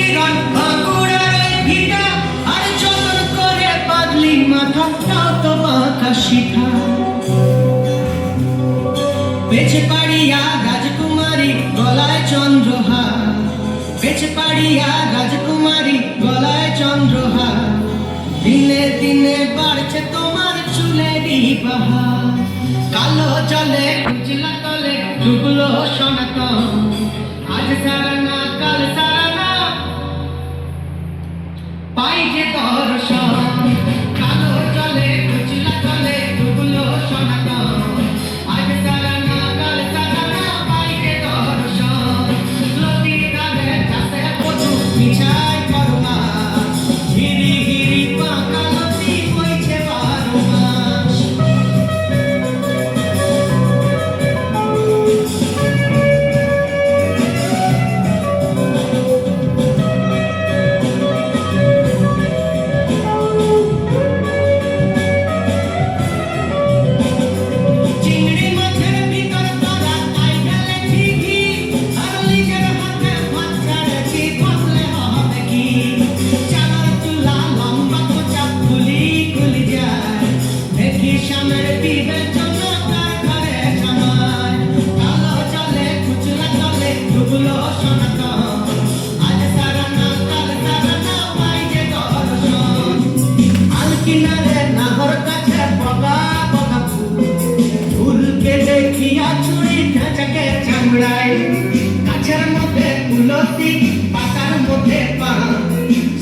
চিরন বাঁকুড়ার ভিটা আর যতন করে বাদলি মাথা তাও তো বাঁকা শিখা বেছে পাড়িয়া রাজকুমারী গলায় চন্দ্রহার বেছে পাড়িয়া রাজকুমারী গলায় চন্দ্রহার দিনে দিনে বাড়ছে তোমার চুলেরই বাহার কালো জলে উজলা তলে ডুবলো সনাতন আজ সারা না কাল সারা না পাই যে দর্শন কালো জলে উজলা তলে ডুবলো সনাতন আজ সারা না কাল সারা না পাই যে দর্শন নদী কালে চাষে পশু মিছাই করমা হিরি হিরি পাকা নদী বইছে 12 মাস চিংড়ি মাছের ভিতর তারা তাই গেলে ঠিকই আর নিজের হাতে ভাত ছাড়েছি ফসলে হবে কি চালার চুলা লম্বা কোচা খুলি খুলি যায় দেখি সামের বিবেচনা তার ঘরে জামায় কালো চলে কুচলা চলে ডুবলো সনাতন আজ সারা না কাল সারা না পাই যে দর্শন আল কিনারে নাহর কাছে বগা বগা ফুলকে দেখিয়া ছুরি ঝাঁঝাকে চামড়ায় গাছের মধ্যে তুলসী পাতার মধ্যে পান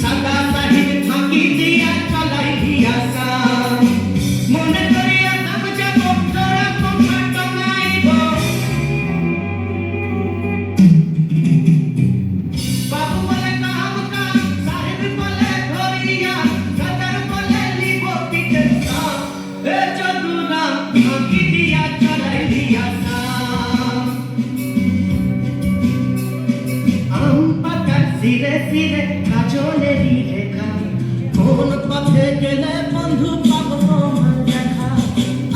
সাদা শাড়ির ফাঁকি দিয়া চলাই দিয়া সান মনে করিয়া নাম যাব তোরা কোথা টঙাইব বাবু বলে কাম কাম সাহেব বলে ধরিয়া সদর বলে লিব পিঠে সাম এ চতুরা ফাঁকি দিয়া চলাই দিয়া সান আম পাতার সিরে সিরে কাজলেরই রেখা কোন পথে গেলে বন্ধু পাবো তোমার দেখা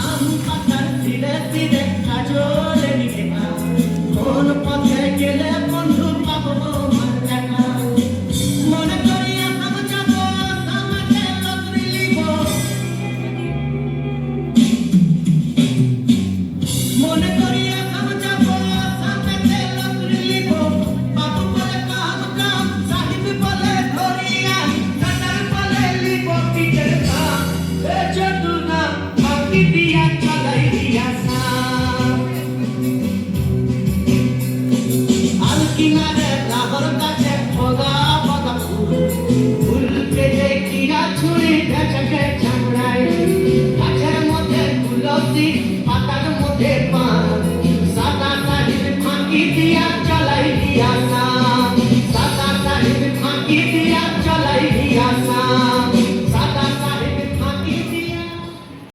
আম পাতার সিরে সিরে কাজলেরই রেখা কোন পথে